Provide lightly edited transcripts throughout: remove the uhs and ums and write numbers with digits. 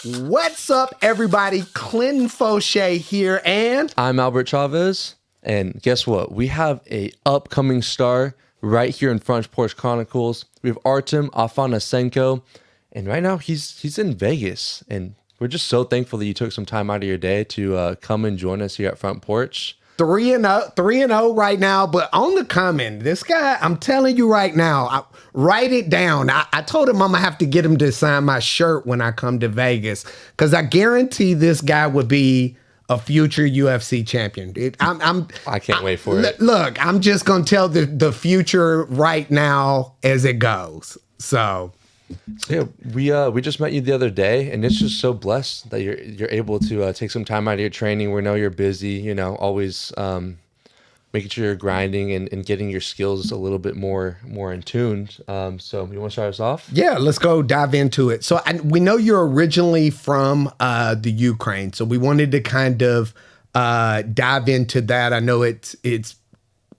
What's up, everybody? Clinton Fauché here, and I'm Albert Chavez, and guess what? We have a upcoming star right here in Front Porch Chronicles. We have Artem Afanasenko, and right now he's in Vegas, and we're just so thankful that you took some time out of your day to come and join us here at Front Porch. 3-0 right now, but on the coming. This guy, I'm telling you right now, write it down. I told him I'm gonna have to get him to sign my shirt when I come to Vegas, because I guarantee this guy would be a future UFC champion. I can't wait for it. Look, I'm just gonna tell the future right now as it goes. So. Yeah, we just met you the other day, and it's just so blessed that you're able to take some time out of your training. We know you're busy, always making sure you're grinding and getting your skills a little bit more in tune. So you want to start us off? Yeah, let's go dive into it. So we know you're originally from the Ukraine, so we wanted to kind of dive into that. I know it's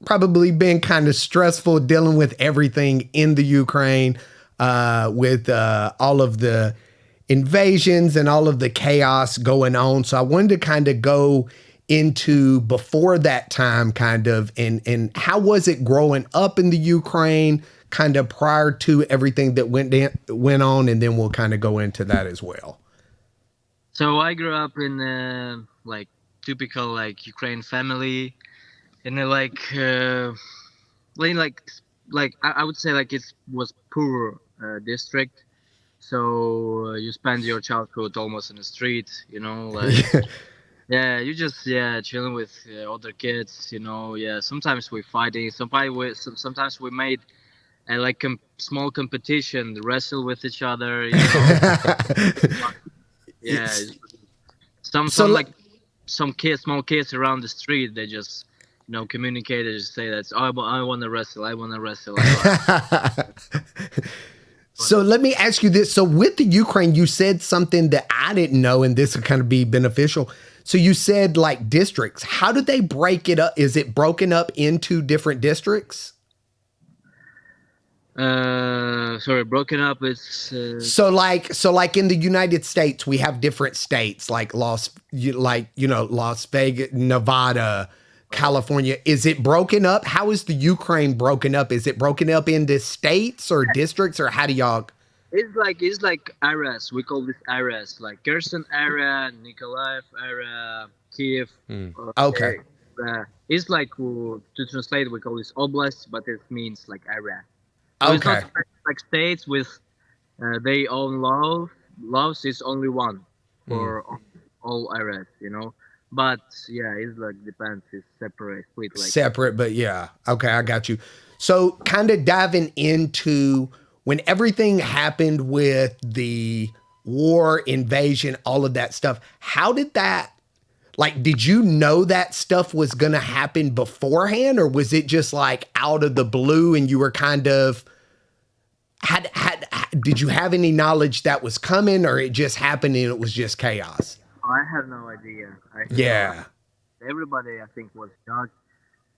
probably been kind of stressful dealing with everything in the Ukraine. With all of the invasions and all of the chaos going on. So I wanted to kind of go into before that time kind of, and how was it growing up in the Ukraine kind of prior to everything that went on, and then we'll kind of go into that as well. So I grew up in like typical like Ukraine family, in a like I would say like it was poor district, so you spend your childhood almost in the street, yeah, you just chilling with other kids, sometimes we're fighting, sometimes we made like a small competition, wrestle with each other, yeah. Some small kids around the street, they just communicate, they just say that, I want to wrestle. So let me ask you this. So with the Ukraine, you said something that I didn't know, and this would kind of be beneficial. So you said like districts. How did they break it up? Is it broken up into different districts? Broken up is so like in the United States, we have different states like Las Vegas, Nevada, California. Is it broken up? How is the Ukraine broken up? Is it broken up into states or districts, or how do y'all? It's like areas. We call this areas, like Kherson area, Nikolaev area, Kiev. Okay. It's like to translate, we call this oblast, but it means like area. So Okay. It's not like states with their own laws. Laws is only one for all areas, But yeah, it's like depends. It's separate, split like separate, but yeah. Okay, I got you. So kind of diving into when everything happened with the war, invasion, all of that stuff. How did that? Like, did you know that stuff was going to happen beforehand, or was it just like out of the blue and you were kind of did you have any knowledge that was coming, or it just happened and it was just chaos? I have no idea. Everybody, I think, was shocked.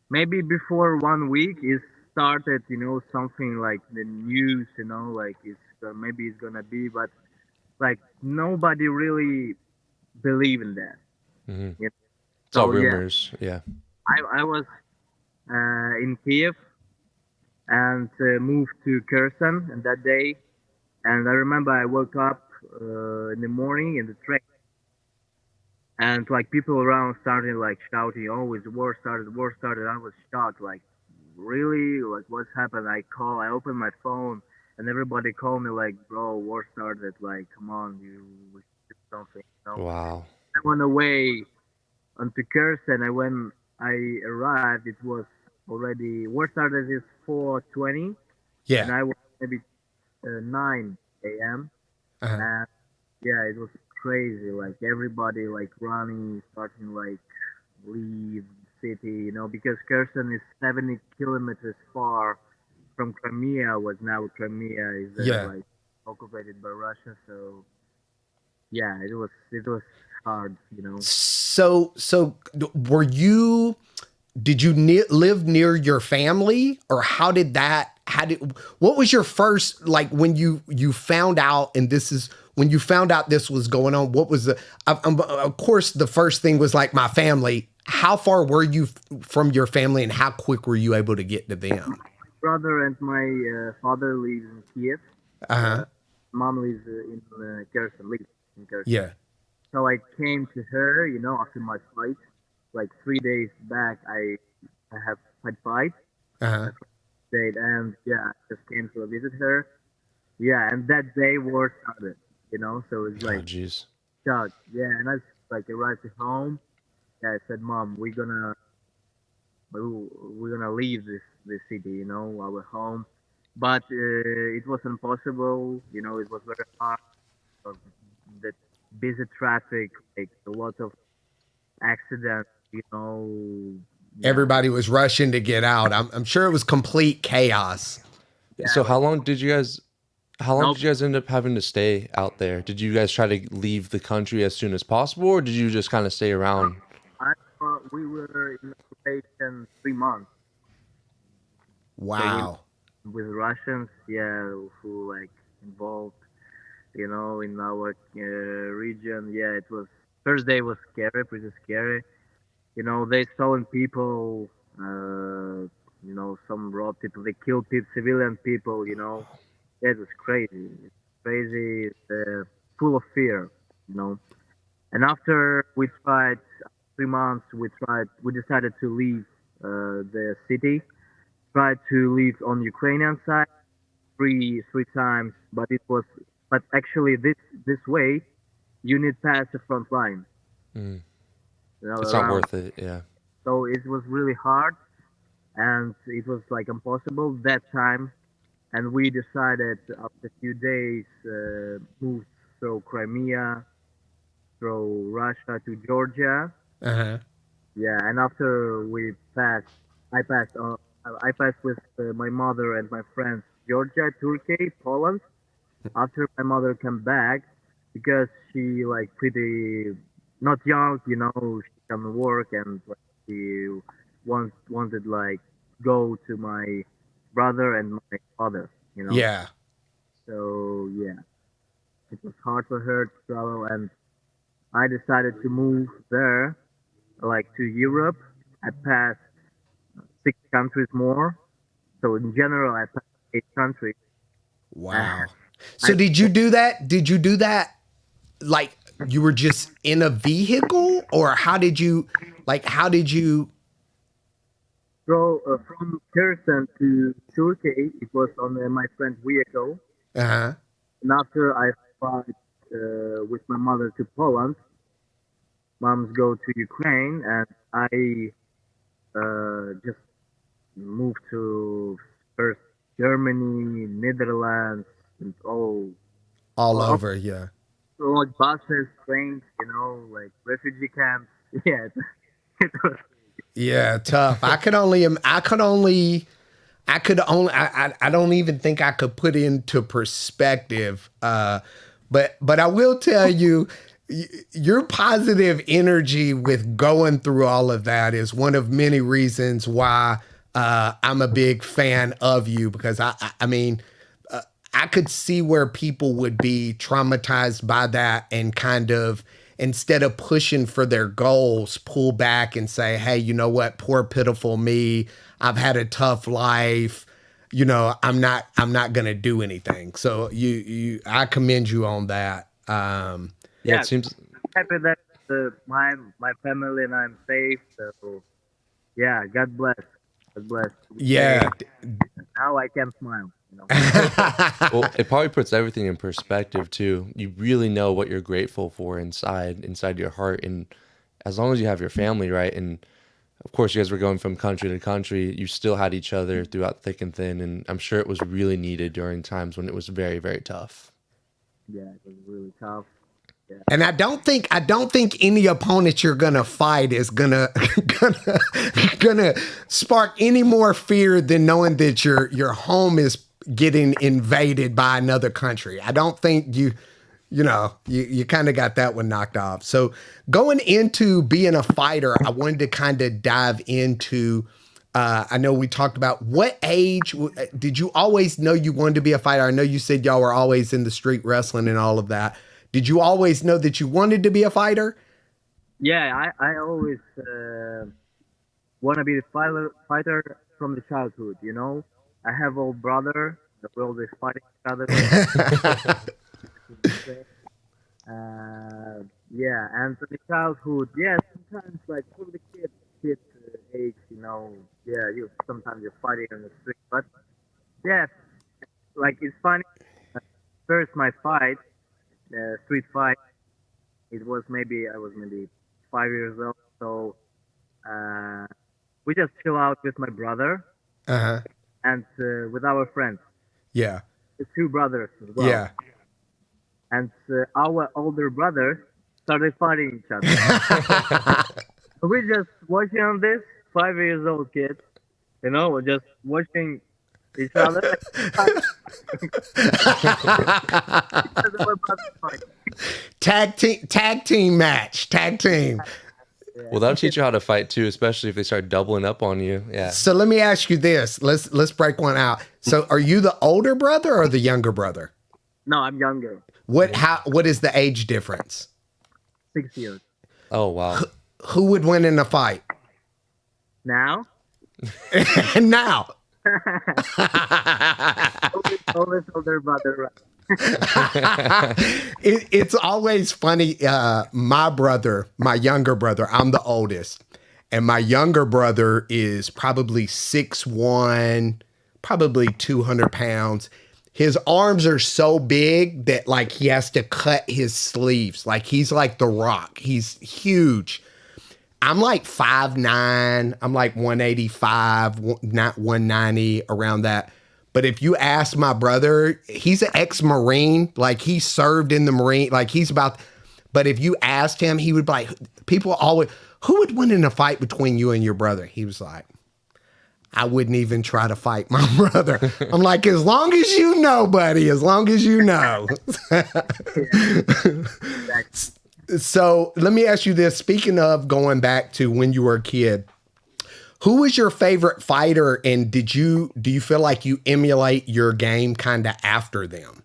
Maybe before 1 week, it started, something like the news, like maybe it's gonna be, but like nobody really believed in that. Mm-hmm. It's all rumors. Yeah. I was in Kiev and moved to Kherson and that day, and I remember I woke up in the morning in the train. And like people around started like shouting, "Oh, the war started, the war started." I was shocked, like, really? Like, what's happened? I opened my phone, and everybody called me like, "Bro, war started. Like, come on, we should do something." Wow. I went away onto Kherson, and when I arrived, it was already, war started is 4:20. Yeah. And I was maybe 9 a.m. And yeah, it was crazy, like everybody like running, starting like leave the city, because Kherson is 70 kilometers far from Crimea. What now Crimea is like occupied by Russia. So yeah, it was hard, So did you live near your family, or what was your first, like when you found out, and this is when you found out this was going on, what was of course, the first thing was like my family. How far were you from your family, and how quick were you able to get to them? Brother and my father lives in Kiev. Mom lives in Kherson, lives in Kherson. Yeah. So I came to her, after my fight. Like 3 days back, I had fight. Stayed, and I just came to visit her. Yeah, and that day war started. So it's like, jeez. shock. Yeah, and I like arrived at home. Yeah, I said, Mom, we're gonna leave this city, our home. But it was impossible. It was very hard. The busy traffic, like a lot of accidents. Everybody was rushing to get out. I'm sure it was complete chaos. Yeah, So how long did you guys end up having to stay out there? Did you guys try to leave the country as soon as possible, or did you just kind of stay around? We were in occupation 3 months. Wow. With Russians, who like involved, in our region. Yeah, it was first day was scary, pretty scary. They stolen people. Some robbed people. They killed civilian people. It was crazy. It's crazy. It's full of fear. And after we tried 3 months, we decided to leave the city. Tried to leave on Ukrainian side three times, but actually this way you need pass the front line. It's not worth it. Yeah. So it was really hard, and it was like impossible that time. And we decided after a few days move through Crimea, through Russia to Georgia. Yeah, and after I passed with my mother and my friends Georgia, Turkey, Poland. After my mother came back, because she like pretty not young, she can work, and like, she wanted like go to my brother and my father. Yeah. So it was hard for her to travel, and I decided to move there, like to Europe. I passed 6 countries more. So in general, I passed 8 countries. Wow. So did you do that? Did you do that like you were just in a vehicle, or how did you? So from Kherson to Turkey, it was on my friend's vehicle. And after I fought with my mother to Poland, moms go to Ukraine, and I just moved to first Germany, Netherlands, and all over, yeah. Like buses, trains, like refugee camps. Yeah, it was. Yeah, tough. I don't even think I could put into perspective. But I will tell you, your positive energy with going through all of that is one of many reasons why I'm a big fan of you, because I mean, I could see where people would be traumatized by that and kind of, instead of pushing for their goals, pull back and say, hey, you know what? Poor, pitiful me. I've had a tough life. I'm not going to do anything. So I commend you on that. It seems happy that my family and I'm safe. So God bless. God bless. Yeah. Now I can smile. Well, it probably puts everything in perspective too. You really know what you're grateful for inside your heart, and as long as you have your family, right? And of course, you guys were going from country to country. You still had each other throughout thick and thin, and I'm sure it was really needed during times when it was very, very tough. Yeah, it was really tough. Yeah. And I don't think any opponent you're gonna fight is gonna spark any more fear than knowing that your home is getting invaded by another country. I don't think you kind of got that one knocked off. So going into being a fighter, I wanted to kind of dive into I know we talked about what age did you always know you wanted to be a fighter? I know you said y'all were always in the street wrestling and all of that. Did you always know that you wanted to be a fighter? Yeah, I always want to be the fighter from the childhood. You know, I have old brother. We're always fighting each other. Yeah, and from the childhood, yeah, sometimes like for the kid age, you know, yeah, sometimes you're fighting on the street, but yeah, like it's funny. First, my fight, street fight, it was I was maybe 5 years old, so we just chill out with my brother and with our friends. Yeah. The two brothers as well. Yeah. And our older brothers started fighting each other. We just watching on this 5 years old kids, you know, we're just watching each other. Tag team match. Tag team. Well, that'll teach you how to fight too, especially if they start doubling up on you. Yeah. So let me ask you this. Let's break one out. So are you the older brother or the younger brother? No, I'm younger. What is the age difference? 6 years. Oh, wow. Who would win in a fight? Now? Now. Always older brother. It's always funny. My younger brother, I'm the oldest, and my younger brother is probably 6'1", probably 200 pounds. His arms are so big that like he has to cut his sleeves. Like he's like The Rock. He's huge. I'm like 5'9". I'm like 185, not 190, around that. But if you ask my brother, he's an ex-Marine. Like he served in the Marine. Like but if you asked him, he would be like, people always, who would win in a fight between you and your brother? He was like, I wouldn't even try to fight my brother. I'm like, as long as you know, buddy, as long as you know. So let me ask you this. Speaking of going back to when you were a kid, who was your favorite fighter, and do you feel like you emulate your game kind of after them?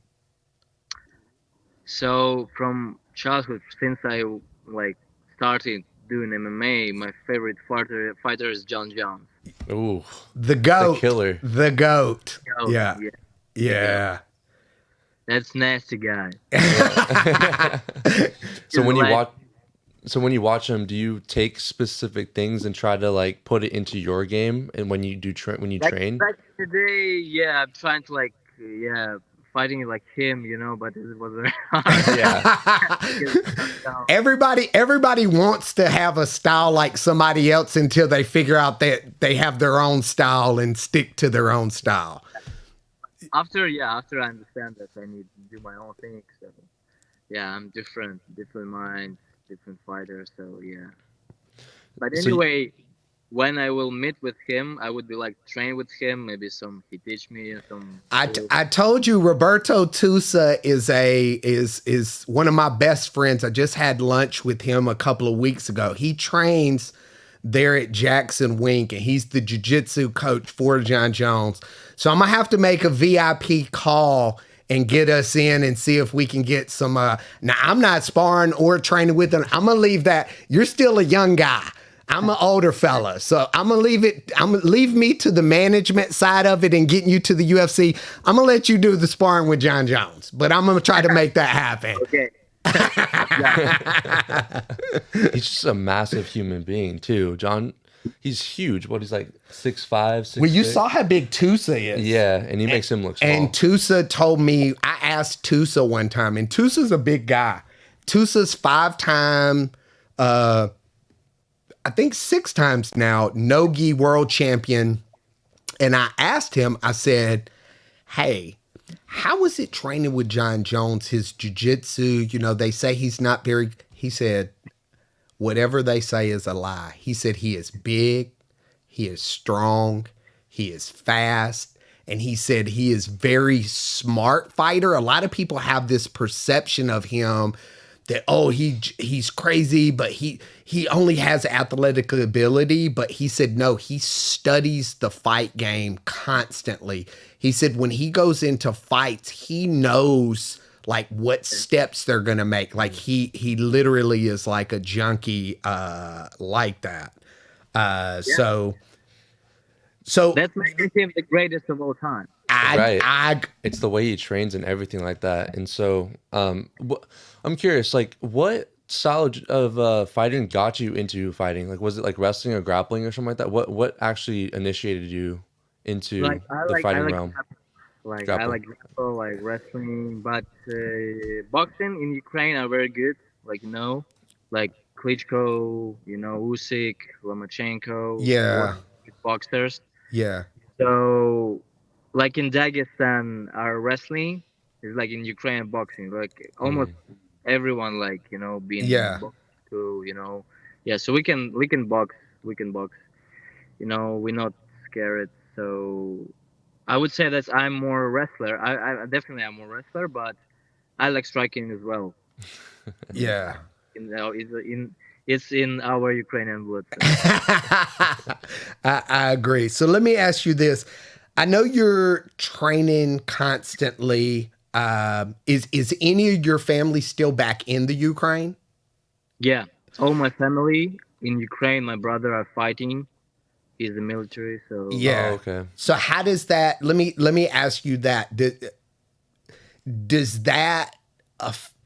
So from childhood, since I like started doing MMA, my favorite fighter is John Jones. Ooh, the GOAT, the killer, the GOAT. Yeah. Yeah. That's nasty guy. So when you watch them, do you take specific things and try to like put it into your game? And when you do train, back in the day, yeah, I'm trying to like fighting like him, you know, but it wasn't hard. Yeah. Everybody wants to have a style like somebody else until they figure out that they have their own style and stick to their own style. After I understand that I need to do my own thing, so yeah, I'm different minds, different fighters, so yeah. But anyway, when I will meet with him, I would be like train with him. Maybe he teach me some. I told you Roberto Tusa is one of my best friends. I just had lunch with him a couple of weeks ago. He trains there at Jackson Wink, and he's the jiu-jitsu coach for John Jones. So I'm gonna have to make a VIP call and get us in and see if we can get some. Now I'm not sparring or training with him. I'm gonna leave that. You're still a young guy. I'm an older fella, so I'm gonna leave me to the management side of it and getting you to the UFC. I'm gonna let you do the sparring with John Jones, but I'm gonna try to make that happen. Okay. He's just a massive human being too. John, he's huge. He's like 6'5", 6'6". Well, you saw how big Tusa is. Yeah, and he makes him look small. And Tusa told me, I asked Tusa one time, and Tusa's a big guy. Tusa's 5-time, I think 6 times now, no-gi world champion. And I asked him, I said, hey, how was it training with John Jones, his jiu-jitsu? You know, they say he's not very, he said, whatever they say is a lie. He said he is big, he is strong, he is fast, and he said he is very smart fighter. A lot of people have this perception of him that he's crazy, but he only has athletic ability. But he said no, he studies the fight game constantly. He said when he goes into fights, he knows like what steps they're gonna make. Like he literally is like a junkie like that. So That's making him the greatest of all time. Right. I It's the way he trains and everything like that. And so, I'm curious, like, what style of fighting got you into fighting? Like, was it like wrestling or grappling or something like that? What actually initiated you into Like I the like fighting realm? I Grappling. like grapple, like wrestling, but boxing in Ukraine are very good. Like like Klitschko, Usyk, Lomachenko, yeah, boxers. yeah, So, like in Dagestan, our wrestling is like in Ukraine boxing. Like almost Mm. everyone, like been yeah. boxed to. Yeah. So we can box, we can box. We're not scared. So I would say that I'm more a wrestler. I definitely am more wrestler, but I like striking as well. Yeah. It's in our Ukrainian blood. So. I agree. So let me ask you this. I know you're training constantly. Is any of your family still back in the Ukraine? Yeah, all my family in Ukraine, my brother are fighting. He's the military, so Oh, Yeah. okay. So how does that? Let me ask you that. Does that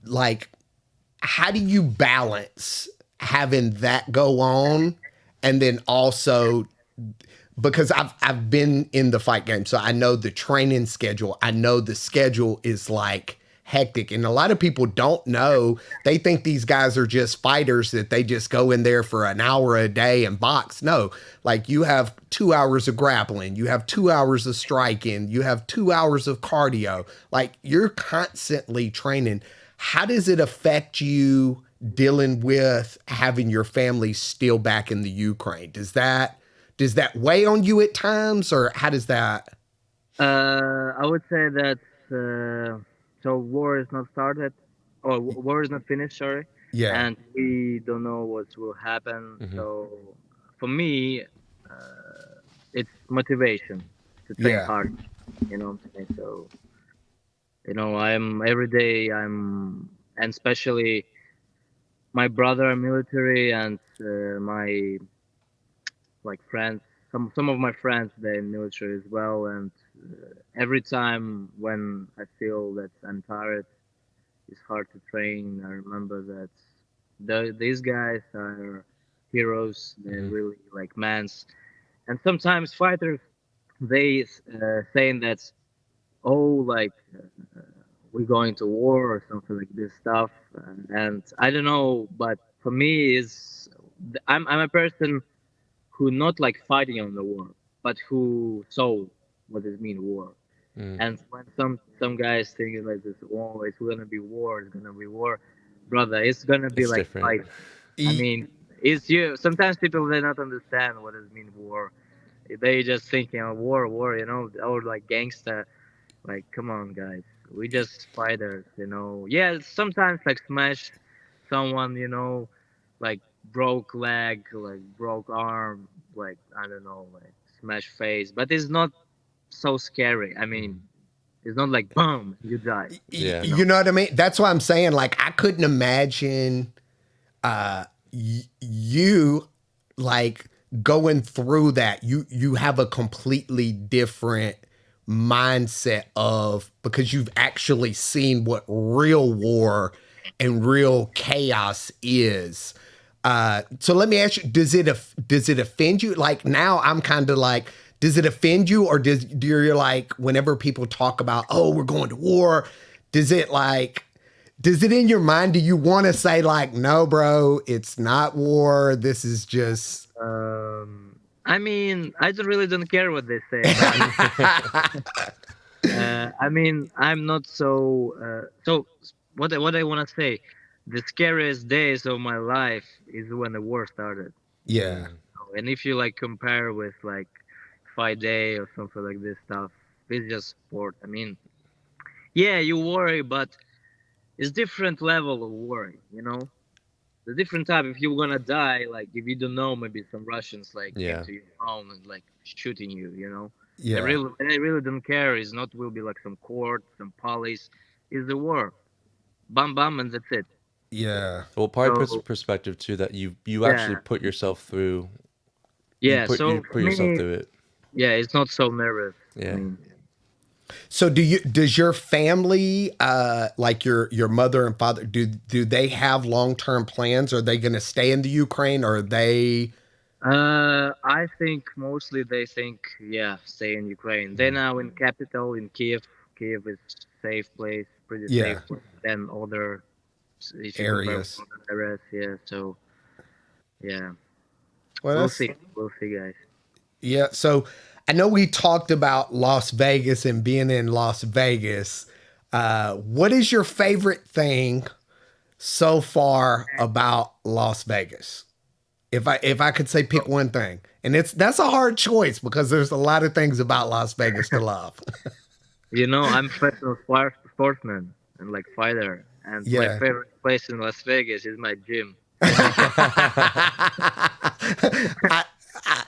like how do you balance having that go on and then also because I've been in the fight game, so I know the training schedule. I know the schedule is like hectic, and a lot of people don't know. They think these guys are just fighters that they just go in there for an hour a day and box. No, like you have 2 hours of grappling, you have 2 hours of striking, you have 2 hours of cardio. Like you're constantly training. How does it affect you dealing with having your family still back in the Ukraine? Does that weigh on you at times, or how does that? I would say that so war is not started, or war is not finished. Sorry, Yeah, and we don't know what will happen. Hmm. So for me, it's motivation to train yeah, hard. You know what I'm saying? So I'm every day and especially my brother are military and my like friends. Some of my friends they're in military as well, and every time when I feel that I'm tired, it's hard to train. I remember that these guys are heroes. They're Hmm. really like mans, and sometimes fighters they saying that like we're going to war or something like this stuff, and I don't know, but for me is I'm a person who not like fighting on the war, but who saw what does mean war. Mm. And when some guys thinking like this, oh, it's gonna be war, it's gonna be war, brother, it's gonna be It's like different. fight. I mean, it's you. Sometimes people they not understand what does mean war. They just thinking of war, or like gangster. Like, come on, guys, we just fighters. Yeah, sometimes like smash someone, like broke leg, like broke arm, like I don't know, like smash face, but it's not so scary. I mean, it's not like boom, you die. Yeah. you know what I mean. That's why I'm saying like I couldn't imagine you like going through that. You have a completely different mindset of because you've actually seen what real war and real chaos is. So let me ask you: does it offend you? Like now, I'm kind of like, does it offend you, or do you like whenever people talk about, oh, we're going to war? Does it like, does it in your mind? Do you want to say like, no, bro, it's not war. This is just. I mean, I don't care what they say, but I mean, I'm not so. What I want to say, the scariest days of my life is when the war started. Yeah, Mm. And if you like compare with like Fight Day or something like this stuff, it's just sport. I mean, yeah, you worry, but it's different level of worry, you know. The different type. If you're gonna die, like if you don't know, maybe some Russians like came Yeah. to your home and like shooting you, you know. Yeah. They really don't care. It's not will be like some court, some police. It's the war. Bam bam, and that's it. Yeah. Well, probably puts So perspective too that you actually yeah, put yourself through. yeah. You So put for yourself me, through it. yeah, it's not so nervous. I Yeah. mean, So does your family, like your mother and father, do they have long-term plans? Are they going to stay in the Ukraine, or are they? I think mostly they think, yeah, stay in Ukraine. They're now in capital in Kiev. Kiev is safe place, pretty safe Yeah. than other, if you compare with Areas? other areas. Yeah, so yeah, Well, we'll that's see. We'll see, guys. yeah. So I know we talked about Las Vegas and being in Las Vegas. What is your favorite thing so far about Las Vegas? If I could say pick one thing, and that's a hard choice because there's a lot of things about Las Vegas to love. You know, I'm professional sportsman and like fighter, and my Yeah. favorite place in Las Vegas is my gym.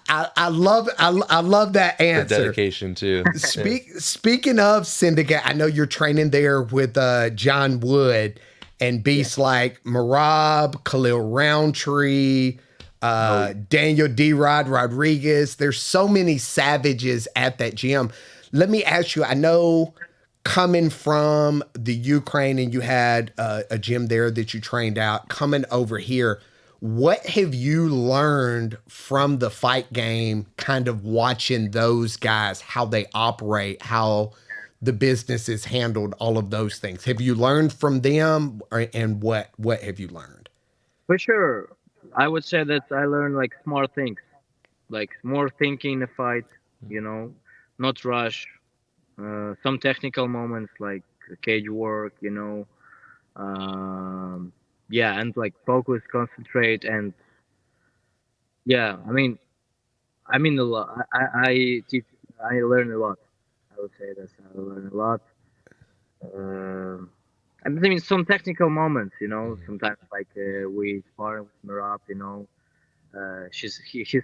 I, I love that The answer. dedication too. Yeah. Speaking of Syndicate, I know you're training there with John Wood and beasts like Marab, Khalil Roundtree, Daniel D. Rod Rodriguez. There's so many savages at that gym. Let me ask you, I know coming from the Ukraine and you had a gym there that you trained out, coming over here, what have you learned from the fight game, kind of watching those guys, how they operate, how the business is handled, all of those things? Have you learned from them, and what have you learned? For sure, I would say that I learned like smart things, like more thinking in a fight. You know, not rush. Some technical moments like cage work. You know, yeah, and like focus, concentrate, and yeah. I mean a lot. I teach. I learn a lot. I would say that I learn a lot. I mean, some technical moments, you know. Sometimes, like we spar with Marab, you know. She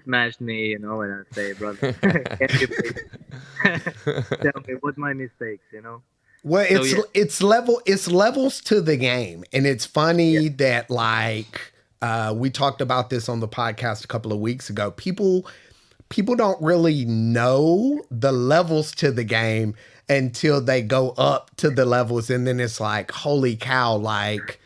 smashed me, you know, and I say, brother, can you please tell me what my mistakes, you know? Well, So yeah, it's levels to the game, and it's yeah, funny that like we talked about this on the podcast a couple of weeks ago. People don't really know the levels to the game until they go up to the levels, and then it's like, holy cow, like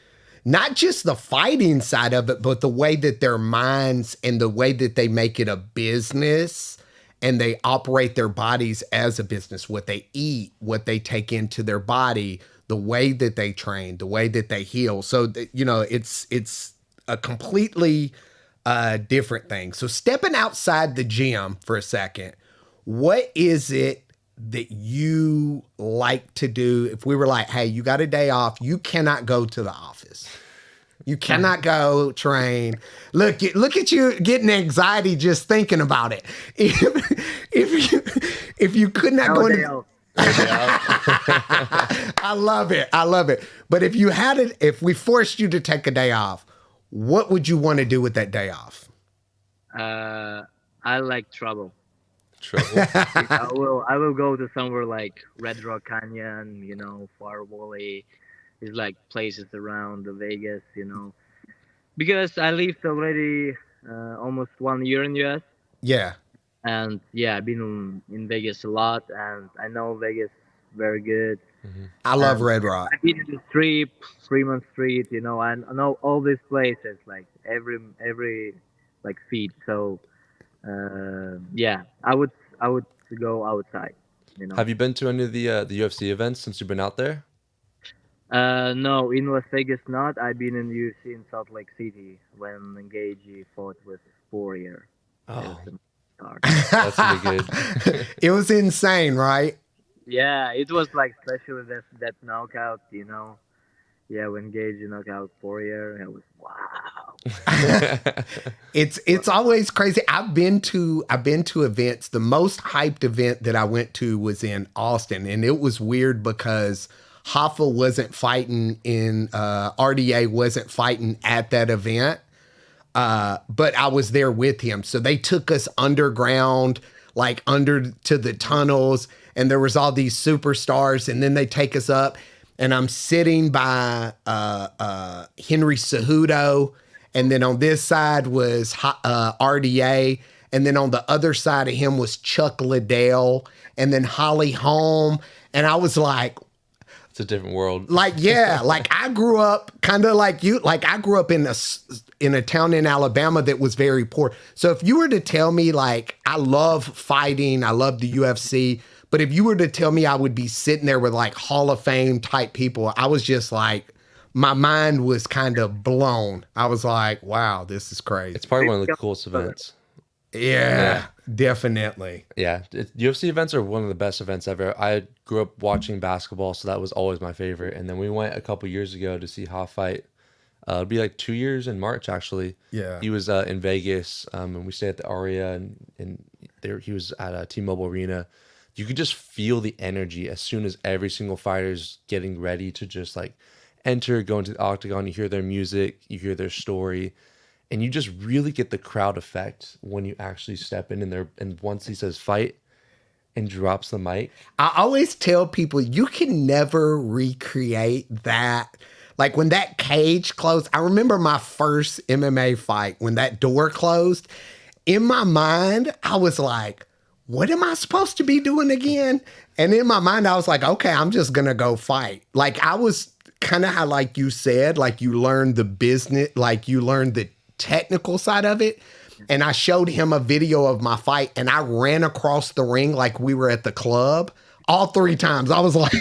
not just the fighting side of it, but the way that their minds and the way that they make it a business and they operate their bodies as a business, what they eat, what they take into their body, the way that they train, the way that they heal. So, you know, it's a completely different thing. So stepping outside the gym for a second, what is it that you like to do? If we were like, hey, you got a day off, you cannot go to the office. You cannot go train. Look at you getting anxiety just thinking about it. If you could not go nowadays, into, I love it. I love it. But if you had it, if we forced you to take a day off, what would you want to do with that day off? I like trouble. Trouble. I will go to somewhere like Red Rock Canyon, you know, Far Valley. It's like places around the Vegas, you know, because I lived already almost 1 year in US, Yeah. and yeah, I've been in Vegas a lot, and I know Vegas very good. I love And Red Rock. I've been to the Strip, Fremont Street, you know, and I know all these places, like every like feet. So yeah, I would go outside, you know. Have you been to any of the UFC events since you've been out there? No, in Las Vegas not. I've been in UFC in Salt Lake City when Engagey fought with Poirier. Oh, Card. that's gonna be good. It was insane, right? Yeah, it was like especially that knockout, you know. Yeah, when Engagey knocked out Poirier, it was wow. It's always crazy. I've been to events. The most hyped event that I went to was in Austin, and it was weird because Hoffa wasn't fighting in RDA wasn't fighting at that event. But I was there with him. So they took us underground, like under to the tunnels, and there was all these superstars, and then they take us up, and I'm sitting by Henry Cejudo, and then on this side was RDA, and then on the other side of him was Chuck Liddell, and then Holly Holm, and I was like, it's a different world. like, yeah, like I grew up kind of like you. Like I grew up in a town in Alabama that was very poor. So if you were to tell me, like, I love fighting, I love the UFC, but if you were to tell me I would be sitting there with like Hall of Fame type people, I was just like, my mind was kind of blown. I was like, wow, this is crazy. It's probably one of the coolest events. Yeah, definitely. Yeah, UFC events are one of the best events ever. I grew up watching basketball, so that was always my favorite. And then we went a couple years ago to see Hoff fight. It'd be like 2 years in March, actually. Yeah. He was in Vegas, and we stayed at the Aria, and there he was at T-Mobile Arena. You could just feel the energy as soon as every single fighter's getting ready to just like enter, go into the Octagon. You hear their music, you hear their story, and you just really get the crowd effect when you actually step in there. And once he says fight and drops the mic. I always tell people you can never recreate that. Like when that cage closed, I remember my first MMA fight, when that door closed, in my mind, I was like, what am I supposed to be doing again? And in my mind, I was like, okay, I'm just going to go fight. Like I was kind of how, like you said, like you learn the business, like you learn the technical side of it. And I showed him a video of my fight, and I ran across the ring like we were at the club all 3 times. I was like,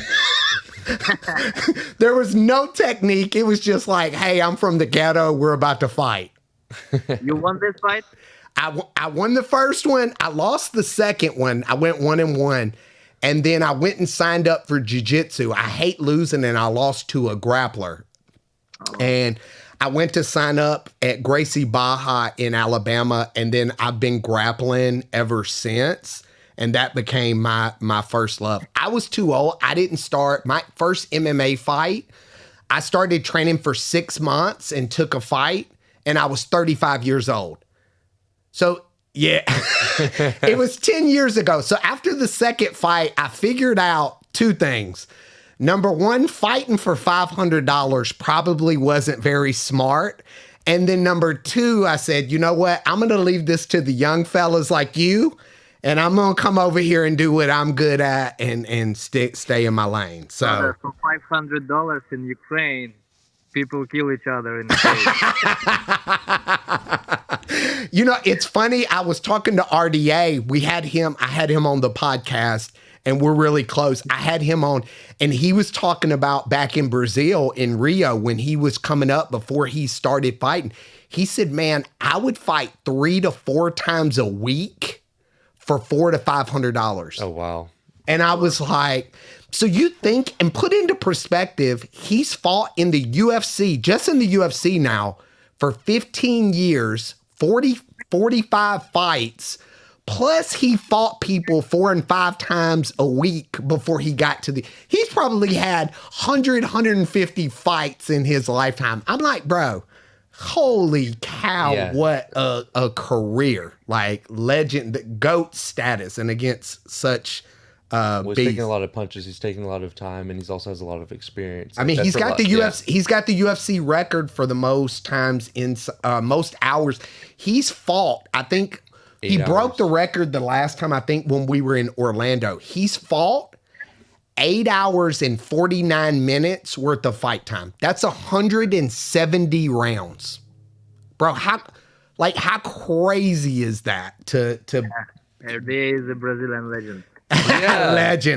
there was no technique. It was just like, hey, I'm from the ghetto. We're about to fight. You won this fight? I won the first one. I lost the second one. I went 1-1. And then I went and signed up for jiu-jitsu. I hate losing, and I lost to a grappler. And I went to sign up at Gracie Baja in Alabama, and then I've been grappling ever since. And that became my first love. I was too old. I didn't start my first MMA fight. I started training for 6 months and took a fight, and I was 35 years old. So, yeah, it was 10 years ago. So after the second fight, I figured out 2 things. Number one, fighting for $500 probably wasn't very smart. And then number 2, I said, you know what? I'm going to leave this to the young fellas like you, and I'm going to come over here and do what I'm good at and stay in my lane. So for $500 in Ukraine, people kill each other in the cage. You know, it's funny. I was talking to RDA. I had him on the podcast, and we're really close. I had him on, and he was talking about back in Brazil, in Rio, when he was coming up before he started fighting. He said, man, I would fight 3 to 4 times a week for $400 to $500. Oh, wow. And I was like, so you think, and put into perspective, he's fought in the UFC, just in the UFC now, for 15 years, 45 fights, plus he fought people 4 and 5 times a week before he got to he's probably had 150 fights in his lifetime. I'm like, bro, holy cow, yeah. What a career. Like legend, GOAT status, and against such he's taking a lot of punches. He's taking a lot of time, and he's also has a lot of experience. I mean, he's got the UFC. Yeah. He's got the UFC record for the most times in most hours. He's fought. I think 8 he hours. Broke the record the last time. I think when we were in Orlando, he's fought 8 hours and 49 minutes worth of fight time. That's 170 rounds, bro. How crazy is that? To RDA is a Brazilian legend. Yeah.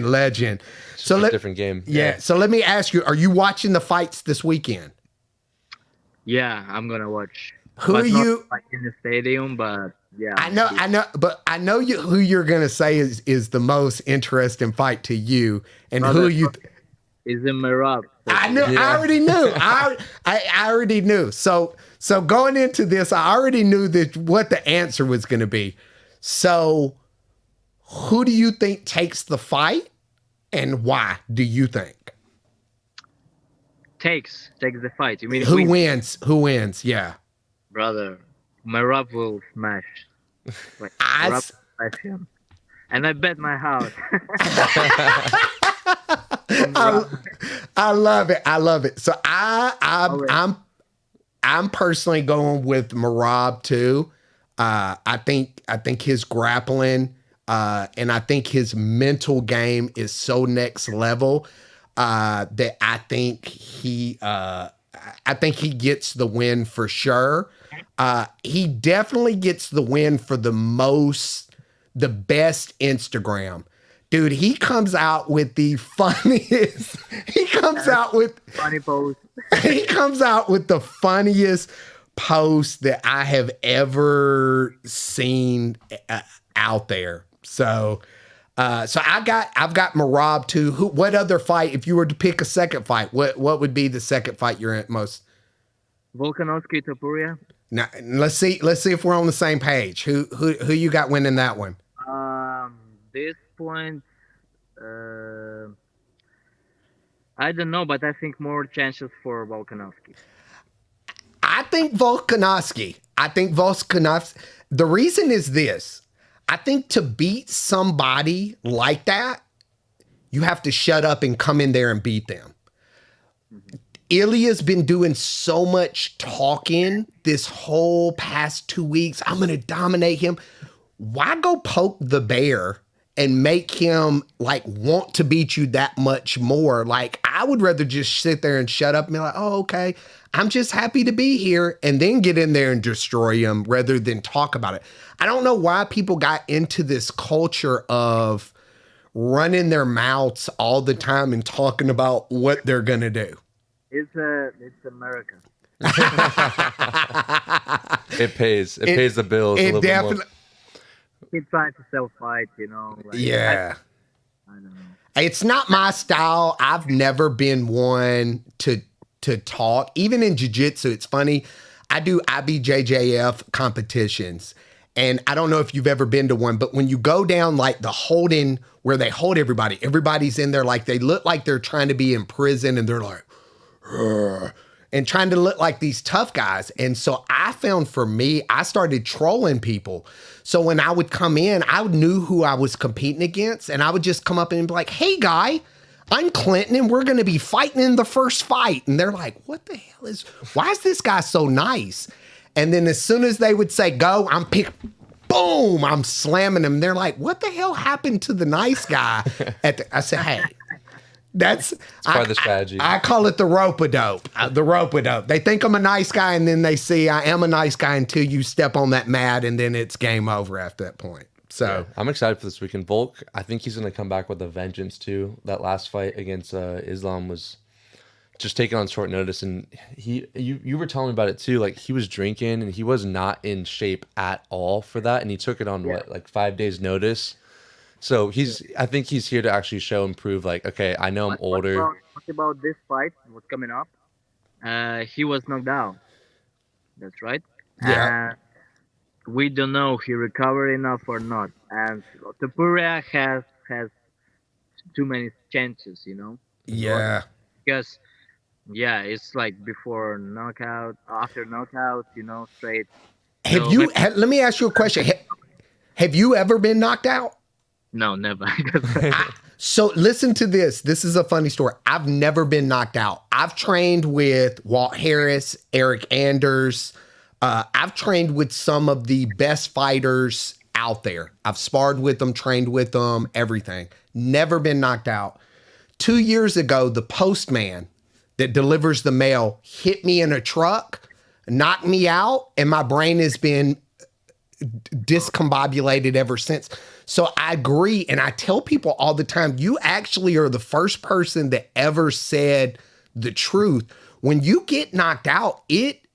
legend. So a different game. Yeah. So let me ask you: are you watching the fights this weekend? Yeah, I'm gonna watch. Who are you? Like in the stadium, but yeah. I know, but I know who you're gonna say is the most interesting fight to you, and who you. Is in Merab. I knew. Yeah. I already knew. I already knew. So going into this, I already knew what the answer was gonna be. So, who do you think takes the fight, and why do you think? takes the fight. You mean Who wins? Who wins? Yeah. brother? Marab will smash. Like, I, Marab s- will smash him. And I bet my house. I, I love it. I love it. So Alright. I'm personally going with Marab too. I think his grappling and I think his mental game is so next level that I think he gets the win for sure. He definitely gets the win for the best Instagram. Dude, he comes out with the funniest. He comes out with Funny pose. he comes out with the funniest post that I have ever seen out there. So I've got Marab too. What other fight? If you were to pick a second fight, what would be the second fight you're in most? Volkanovski Topuria. Now let's see if we're on the same page. Who you got winning that one? This point, I don't know, but I think more chances for Volkanovski. I think Volkanovski. The reason is this. I think to beat somebody like that, you have to shut up and come in there and beat them. Ilya's been doing so much talking this whole past 2 weeks. I'm going to dominate him. Why go poke the bear and make him like want to beat you that much more? Like, I would rather just sit there and shut up and be like, oh, okay, I'm just happy to be here, and then get in there and destroy him rather than talk about it. I don't know why people got into this culture of running their mouths all the time and talking about what they're going to do. It's America. It pays. It pays the bills. It definitely. He's trying to self-fight, you know. Like, Yeah. I don't know. It's not my style. I've never been one to talk. Even in jiu-jitsu, it's funny. I do IBJJF competitions. And I don't know if you've ever been to one, but when you go down like the holding where they hold everybody's in there like they look like they're trying to be in prison, and they're like, "Rrr," and trying to look like these tough guys. And so I found for me, I started trolling people. So when I would come in, I knew who I was competing against, and I would just come up and be like, hey guy, I'm Clinton, and we're going to be fighting in the first fight. And they're like, why is this guy so nice? And then as soon as they would say go, boom, I'm slamming them. They're like, what the hell happened to the nice guy? I said, hey, it's part of the strategy. I call it the rope-a-dope. The rope-a-dope. They think I'm a nice guy, and then they see I am a nice guy until you step on that mat, and then it's game over after that point. So Yeah, I'm excited for this weekend. Volk, I think he's going to come back with a vengeance too. That last fight against Islam was just taken on short notice, and you were telling me about it too. Like, he was drinking, and he was not in shape at all for that, and he took it on like 5 days notice. So I think he's here to actually show and prove, like, okay, I know I'm older. What about this fight? What's coming up? He was knocked out. That's right. Yeah. We don't know if he recovered enough or not. And Topuria has too many chances, you know. yeah. Because it's like before knockout, after knockout, you know, straight. Let me ask you a question. Have you ever been knocked out? No, never. So listen to this. This is a funny story. I've never been knocked out. I've trained with Walt Harris, Eric Anders. I've trained with some of the best fighters out there. I've sparred with them, trained with them, everything. Never been knocked out. 2 years ago, the postman that delivers the mail hit me in a truck, knocked me out, and my brain has been discombobulated ever since. So I agree, and I tell people all the time, you actually are the first person that ever said the truth. When you get knocked out, it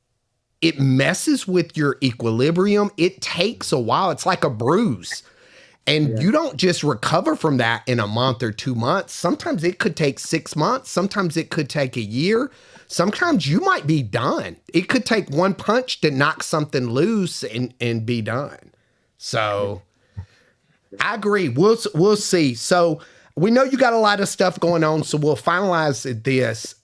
messes with your equilibrium. It takes a while. It's like a bruise. And you don't just recover from that in a month or 2 months. Sometimes it could take 6 months. Sometimes it could take a year. Sometimes you might be done. It could take one punch to knock something loose and be done. So I agree. We'll see. So we know you got a lot of stuff going on, so we'll finalize this.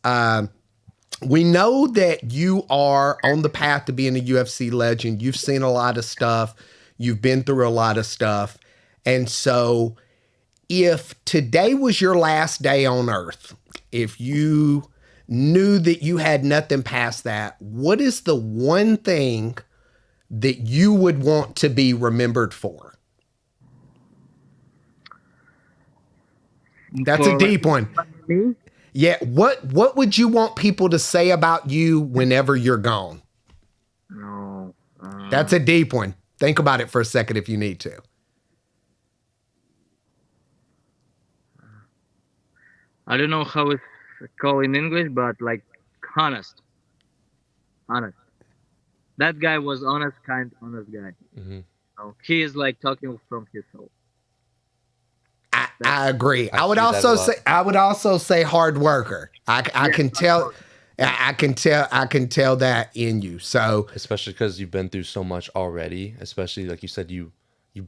we know that you are on the path to being a UFC legend. You've seen a lot of stuff. You've been through a lot of stuff. And so if today was your last day on earth, if you knew that you had nothing past that, what is the one thing that you would want to be remembered for? That's a deep one. Me? Yeah. What would you want people to say about you whenever you're gone? No. That's a deep one. Think about it for a second if you need to. I don't know how it's called in English, but like honest. Honest. That guy was honest, honest guy. Mm-hmm. So he is like talking from his soul. I agree. I would see that a lot. also say hard worker. I can tell. I can tell that in you. So Especially because you've been through so much already. Especially like you said, you've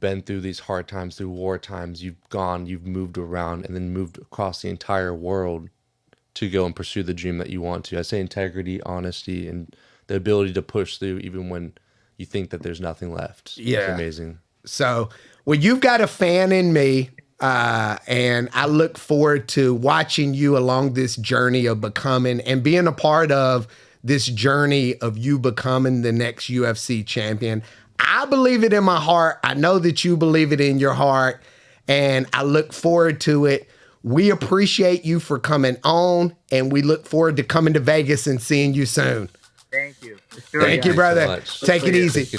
been through these hard times, through war times. You've moved around, and then moved across the entire world to go and pursue the dream that you want to. I say integrity, honesty, and the ability to push through even when you think that there's nothing left. Yeah. It's amazing. So, well, you've got a fan in me, and I look forward to watching you along this journey of becoming and being a part of this journey of you becoming the next UFC champion. I believe it in my heart. I know that you believe it in your heart, and I look forward to it. We appreciate you for coming on, and we look forward to coming to Vegas and seeing you soon. Thank you. Thank you, brother. Thanks so much. Take it easy.